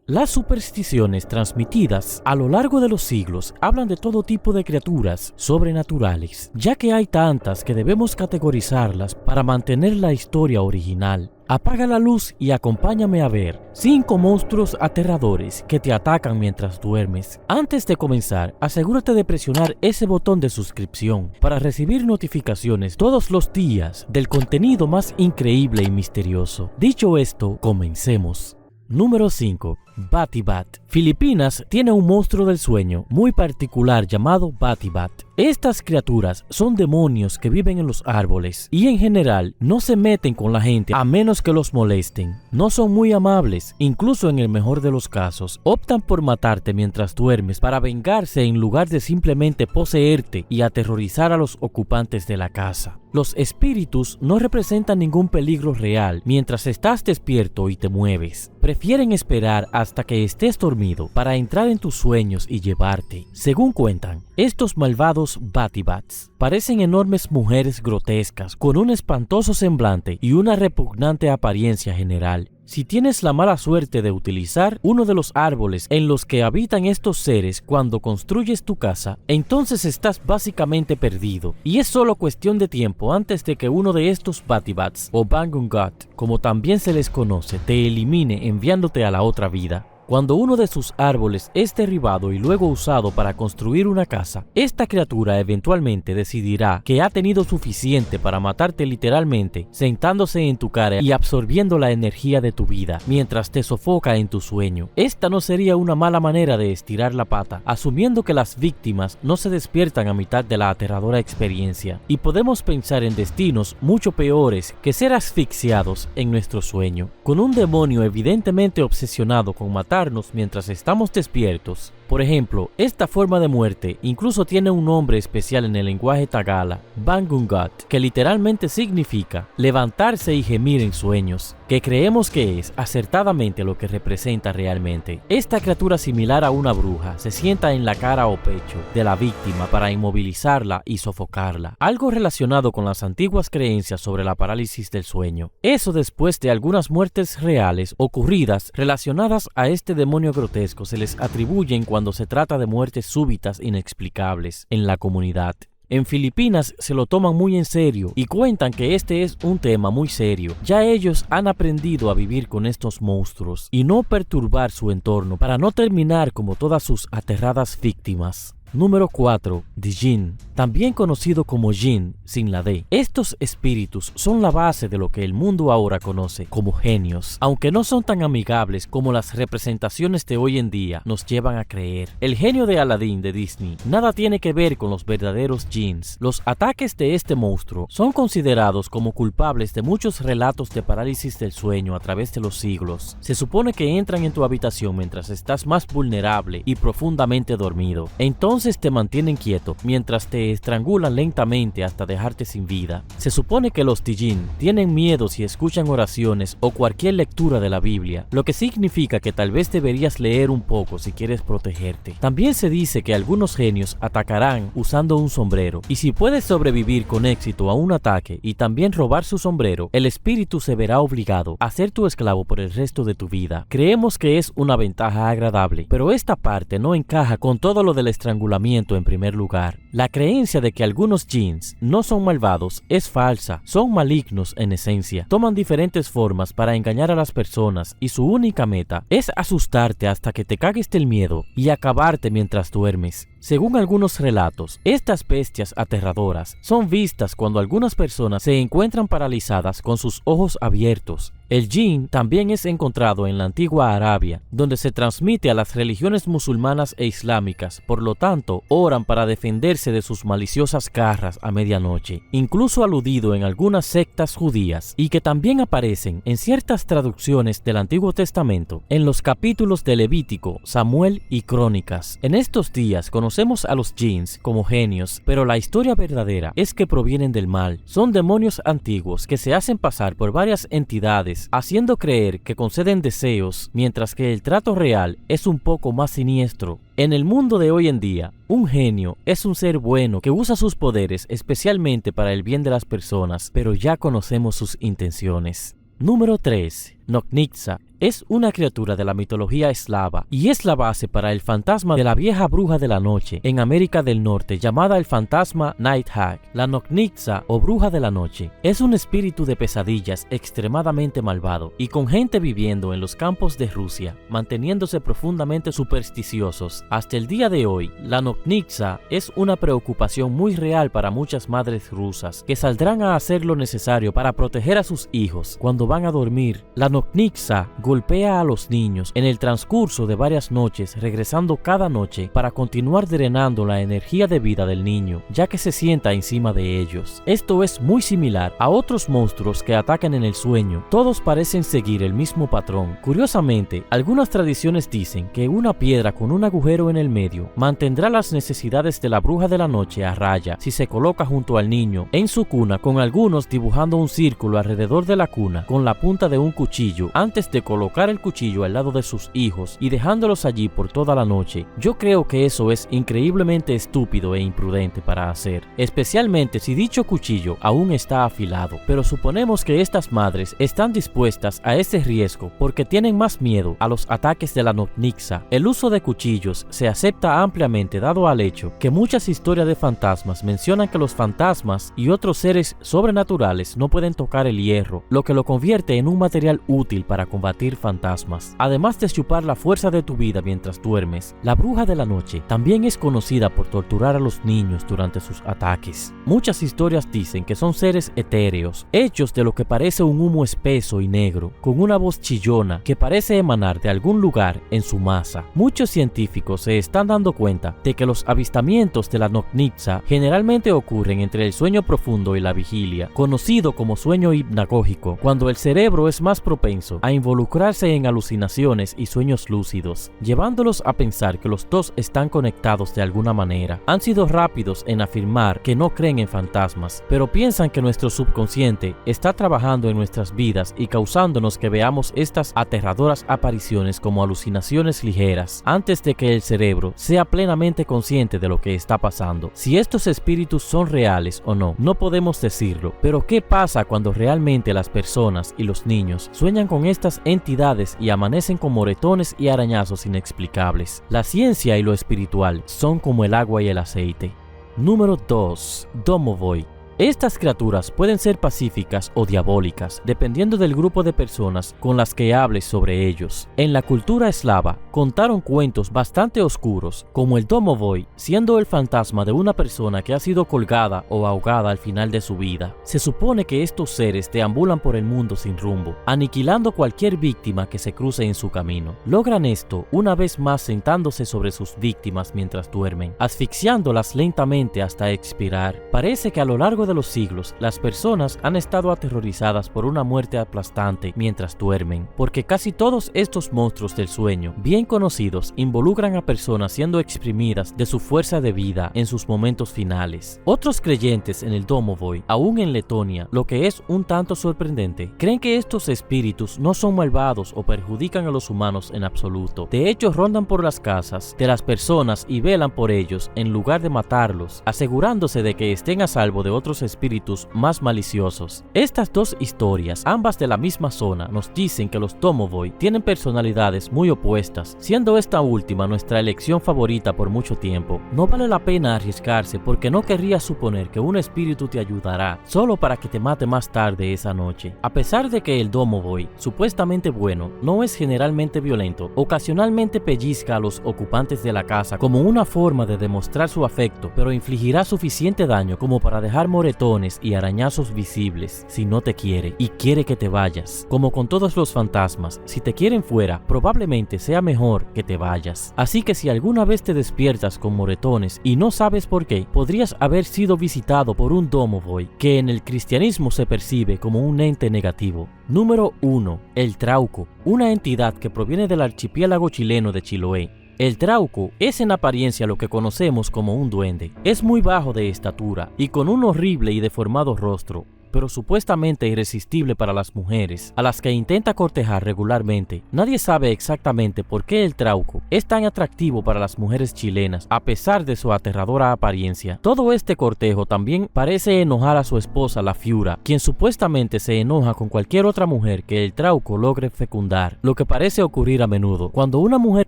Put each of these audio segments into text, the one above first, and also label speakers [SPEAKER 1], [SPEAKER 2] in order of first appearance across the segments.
[SPEAKER 1] Las supersticiones transmitidas a lo largo de los siglos hablan de todo tipo de criaturas sobrenaturales, ya que hay tantas que debemos categorizarlas para mantener la historia original. Apaga la luz y acompáñame a ver 5 monstruos aterradores que te atacan mientras duermes. Antes de comenzar, asegúrate de presionar ese botón de suscripción para recibir notificaciones todos los días del contenido más increíble y misterioso. Dicho esto, comencemos. Número 5. Batibat. Filipinas tiene un monstruo del sueño muy particular llamado Batibat. Estas criaturas son demonios que viven en los árboles y en general no se meten con la gente a menos que los molesten. No son muy amables, incluso en el mejor de los casos. Optan por matarte mientras duermes para vengarse en lugar de simplemente poseerte y aterrorizar a los ocupantes de la casa. Los espíritus no representan ningún peligro real mientras estás despierto y te mueves. Prefieren esperar hasta que estés dormido para entrar en tus sueños y llevarte. Según cuentan, estos malvados Batibats parecen enormes mujeres grotescas con un espantoso semblante y una repugnante apariencia general. Si tienes la mala suerte de utilizar uno de los árboles en los que habitan estos seres cuando construyes tu casa, entonces estás básicamente perdido, y es solo cuestión de tiempo antes de que uno de estos Batibats, o Bangungat, como también se les conoce, te elimine enviándote a la otra vida. Cuando uno de sus árboles es derribado y luego usado para construir una casa, esta criatura eventualmente decidirá que ha tenido suficiente para matarte literalmente, sentándose en tu cara y absorbiendo la energía de tu vida, mientras te sofoca en tu sueño. Esta no sería una mala manera de estirar la pata, asumiendo que las víctimas no se despiertan a mitad de la aterradora experiencia, y podemos pensar en destinos mucho peores que ser asfixiados en nuestro sueño. Con un demonio evidentemente obsesionado con matar mientras estamos despiertos. Por ejemplo, esta forma de muerte incluso tiene un nombre especial en el lenguaje tagala, Bangungat, que literalmente significa levantarse y gemir en sueños, que creemos que es acertadamente lo que representa realmente. Esta criatura similar a una bruja se sienta en la cara o pecho de la víctima para inmovilizarla y sofocarla, algo relacionado con las antiguas creencias sobre la parálisis del sueño. Eso después de algunas muertes reales ocurridas relacionadas a este demonio grotesco se les atribuyen cuando se trata de muertes súbitas inexplicables en la comunidad. En Filipinas se lo toman muy en serio y cuentan que este es un tema muy serio. Ya ellos han aprendido a vivir con estos monstruos y no perturbar su entorno para no terminar como todas sus aterradas víctimas. Número 4. Dijin, también conocido como Jin sin la D. Estos espíritus son la base de lo que el mundo ahora conoce como genios, aunque no son tan amigables como las representaciones de hoy en día nos llevan a creer. El genio de Aladdin de Disney nada tiene que ver con los verdaderos Jins. Los ataques de este monstruo son considerados como culpables de muchos relatos de parálisis del sueño a través de los siglos. Se supone que entran en tu habitación mientras estás más vulnerable y profundamente dormido. Entonces te mantienen quieto mientras te estrangulan lentamente hasta dejarte sin vida. Se supone que los Dijin tienen miedo si escuchan oraciones o cualquier lectura de la Biblia, lo que significa que tal vez deberías leer un poco si quieres protegerte. También se dice que algunos genios atacarán usando un sombrero, y si puedes sobrevivir con éxito a un ataque y también robar su sombrero, el espíritu se verá obligado a ser tu esclavo por el resto de tu vida. Creemos que es una ventaja agradable, pero esta parte no encaja con todo lo del estrangulamiento en primer lugar. La creencia de que algunos Jins no son malvados es falsa, son malignos en esencia. Toman diferentes formas para engañar a las personas y su única meta es asustarte hasta que te cagues del miedo y acabarte mientras duermes. Según algunos relatos, estas bestias aterradoras son vistas cuando algunas personas se encuentran paralizadas con sus ojos abiertos. El Jin también es encontrado en la antigua Arabia, donde se transmite a las religiones musulmanas e islámicas, por lo tanto, oran para defenderse de sus maliciosas garras a medianoche, incluso aludido en algunas sectas judías, y que también aparecen en ciertas traducciones del Antiguo Testamento, en los capítulos de Levítico, Samuel y Crónicas. En estos días conocemos a los Jins como genios, pero la historia verdadera es que provienen del mal. Son demonios antiguos que se hacen pasar por varias entidades, haciendo creer que conceden deseos, mientras que el trato real es un poco más siniestro. En el mundo de hoy en día, un genio es un ser bueno que usa sus poderes especialmente para el bien de las personas, pero ya conocemos sus intenciones. Número 3. Noknitsa es una criatura de la mitología eslava y es la base para el fantasma de la vieja bruja de la noche en América del Norte llamada el fantasma Night Hag. La Noknitsa o bruja de la noche es un espíritu de pesadillas extremadamente malvado y con gente viviendo en los campos de Rusia, manteniéndose profundamente supersticiosos. Hasta el día de hoy, la Noknitsa es una preocupación muy real para muchas madres rusas que saldrán a hacer lo necesario para proteger a sus hijos cuando van a dormir. La Noknitsa golpea a los niños en el transcurso de varias noches, regresando cada noche para continuar drenando la energía de vida del niño, ya que se sienta encima de ellos. Esto es muy similar a otros monstruos que atacan en el sueño. Todos parecen seguir el mismo patrón. Curiosamente, algunas tradiciones dicen que una piedra con un agujero en el medio mantendrá las necesidades de la bruja de la noche a raya si se coloca junto al niño en su cuna, con algunos dibujando un círculo alrededor de la cuna con la punta de un cuchillo antes de colocar el cuchillo al lado de sus hijos y dejándolos allí por toda la noche. Yo creo que eso es increíblemente estúpido e imprudente para hacer, especialmente si dicho cuchillo aún está afilado. Pero suponemos que estas madres están dispuestas a ese riesgo porque tienen más miedo a los ataques de la Noknitsa. El uso de cuchillos se acepta ampliamente dado al hecho que muchas historias de fantasmas mencionan que los fantasmas y otros seres sobrenaturales no pueden tocar el hierro, lo que lo convierte en un material útil para combatir fantasmas. Además de chupar la fuerza de tu vida mientras duermes, la bruja de la noche también es conocida por torturar a los niños durante sus ataques. Muchas historias dicen que son seres etéreos, hechos de lo que parece un humo espeso y negro, con una voz chillona que parece emanar de algún lugar en su masa. Muchos científicos se están dando cuenta de que los avistamientos de la Noknitsa generalmente ocurren entre el sueño profundo y la vigilia, conocido como sueño hipnagógico, cuando el cerebro es más propenso a involucrarse en alucinaciones y sueños lúcidos, llevándolos a pensar que los dos están conectados de alguna manera. Han sido rápidos en afirmar que no creen en fantasmas, pero piensan que nuestro subconsciente está trabajando en nuestras vidas y causándonos que veamos estas aterradoras apariciones como alucinaciones ligeras, antes de que el cerebro sea plenamente consciente de lo que está pasando. Si estos espíritus son reales o no, no podemos decirlo, pero ¿qué pasa cuando realmente las personas y los niños sueñan con estas entidades y amanecen con moretones y arañazos inexplicables? La ciencia y lo espiritual son como el agua y el aceite. Número 2. Domovoi. Estas criaturas pueden ser pacíficas o diabólicas, dependiendo del grupo de personas con las que hables sobre ellos. En la cultura eslava, contaron cuentos bastante oscuros, como el Domovoi, siendo el fantasma de una persona que ha sido colgada o ahogada al final de su vida. Se supone que estos seres deambulan por el mundo sin rumbo, aniquilando cualquier víctima que se cruce en su camino. Logran esto una vez más sentándose sobre sus víctimas mientras duermen, asfixiándolas lentamente hasta expirar. Parece que a lo largo de los siglos, las personas han estado aterrorizadas por una muerte aplastante mientras duermen, porque casi todos estos monstruos del sueño, bien conocidos, involucran a personas siendo exprimidas de su fuerza de vida en sus momentos finales. Otros creyentes en el Domovoi, aún en Letonia, lo que es un tanto sorprendente, creen que estos espíritus no son malvados o perjudican a los humanos en absoluto. De hecho, rondan por las casas de las personas y velan por ellos en lugar de matarlos, asegurándose de que estén a salvo de otros espíritus más maliciosos. Estas dos historias, ambas de la misma zona, nos dicen que los Domovoi tienen personalidades muy opuestas, siendo esta última nuestra elección favorita por mucho tiempo. No vale la pena arriesgarse porque no querrías suponer que un espíritu te ayudará solo para que te mate más tarde esa noche. A pesar de que el Domovoi, supuestamente bueno, no es generalmente violento, ocasionalmente pellizca a los ocupantes de la casa como una forma de demostrar su afecto, pero infligirá suficiente daño como para dejar moretones y arañazos visibles si no te quiere y quiere que te vayas. Como con todos los fantasmas, si te quieren fuera, probablemente sea mejor que te vayas. Así que si alguna vez te despiertas con moretones y no sabes por qué, podrías haber sido visitado por un Domovoi, que en el cristianismo se percibe como un ente negativo. Número 1. El Trauco, una entidad que proviene del archipiélago chileno de Chiloé. El Trauco es en apariencia lo que conocemos como un duende. Es muy bajo de estatura y con un horrible y deformado rostro. pero supuestamente irresistible para las mujeres, a las que intenta cortejar regularmente. Nadie sabe exactamente por qué el trauco es tan atractivo para las mujeres chilenas, a pesar de su aterradora apariencia. Todo este cortejo también parece enojar a su esposa, la Fiura, quien supuestamente se enoja con cualquier otra mujer que el trauco logre fecundar, lo que parece ocurrir a menudo. Cuando una mujer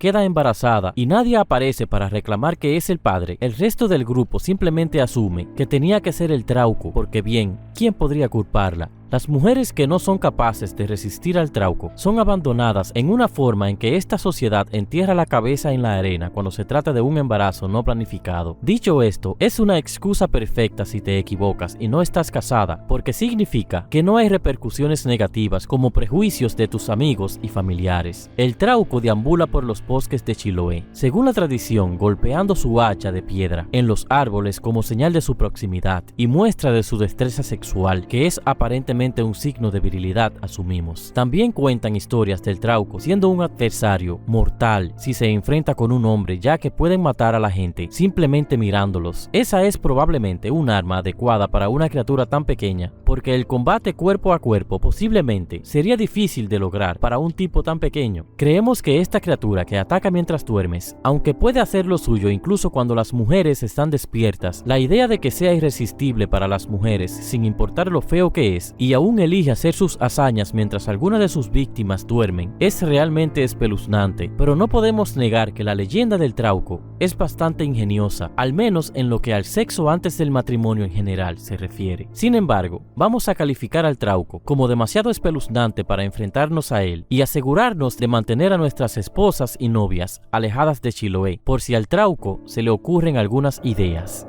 [SPEAKER 1] queda embarazada y nadie aparece para reclamar que es el padre, el resto del grupo simplemente asume que tenía que ser el trauco, porque bien, ¿quién podría culparla? Las mujeres que no son capaces de resistir al trauco son abandonadas en una forma en que esta sociedad entierra la cabeza en la arena cuando se trata de un embarazo no planificado. Dicho esto, es una excusa perfecta si te equivocas y no estás casada, porque significa que no hay repercusiones negativas como prejuicios de tus amigos y familiares. El trauco deambula por los bosques de Chiloé, según la tradición, golpeando su hacha de piedra en los árboles como señal de su proximidad y muestra de su destreza sexual, que es aparentemente un signo de virilidad, asumimos. También cuentan historias del trauco siendo un adversario mortal si se enfrenta con un hombre, ya que pueden matar a la gente simplemente mirándolos. Esa es probablemente un arma adecuada para una criatura tan pequeña, porque el combate cuerpo a cuerpo posiblemente sería difícil de lograr para un tipo tan pequeño. Creemos que esta criatura que ataca mientras duermes, aunque puede hacer lo suyo incluso cuando las mujeres están despiertas, la idea de que sea irresistible para las mujeres sin importar lo feo que es, y aún elige hacer sus hazañas mientras alguna de sus víctimas duermen, es realmente espeluznante. Pero no podemos negar que la leyenda del trauco es bastante ingeniosa, al menos en lo que al sexo antes del matrimonio en general se refiere. Sin embargo, vamos a calificar al trauco como demasiado espeluznante para enfrentarnos a él y asegurarnos de mantener a nuestras esposas y novias alejadas de Chiloé, por si al trauco se le ocurren algunas ideas.